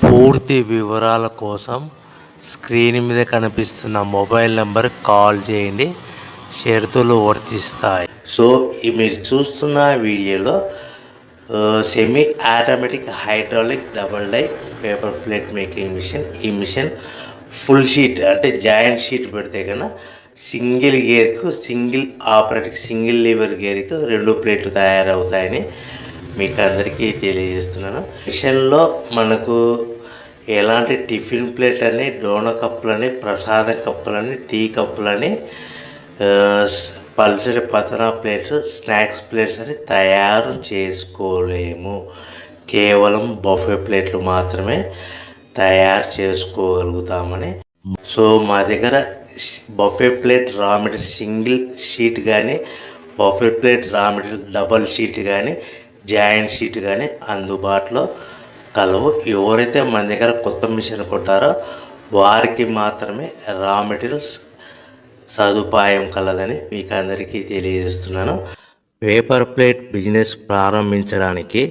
పూర్తి వివరాల కోసం స్క్రీన్ మీద కనిపిస్తున్న మొబైల్ నెంబర్కి కాల్ చేయండి. షరతులు వర్తిస్తాయి. సో మీరు చూస్తున్న వీడియోలో semi automatic hydraulic double die paper plate making machine. ఈ మిషన్ ఫుల్ షీట్ అంటే జాయింట్ షీట్ పెడితే కన్నా సింగిల్ గేర్కు సింగిల్ ఆపరేటింగ్ సింగిల్ లీవర్ గేర్కు 2 ప్లేట్లు తయారవుతాయని మీకు అందరికీ తెలియజేస్తున్నాను. మిషన్లో మనకు ఎలాంటి టిఫిన్ ప్లేట్ అని, డోన కప్పులని, ప్రసాదం కప్పులని, టీ కప్పులని, పల్చడి పతన ప్లేట్స్, స్నాక్స్ ప్లేట్స్ అని తయారు చేసుకోలేము. కేవలం బఫే ప్లేట్లు మాత్రమే తయారు చేసుకోగలుగుతామని. సో మా దగ్గర buffet plate raw material single sheet కానీ, buffet plate raw material double sheet కానీ, జాయింట్ షీట్ కానీ అందుబాటులో కలవు. ఎవరైతే మన దగ్గర కొత్త మిషన్ కొంటారో వారికి మాత్రమే రా మెటీరియల్స్ సదుపాయం కలదని మీకు అందరికీ తెలియజేస్తున్నాను. పేపర్ ప్లేట్ బిజినెస్ ప్రారంభించడానికి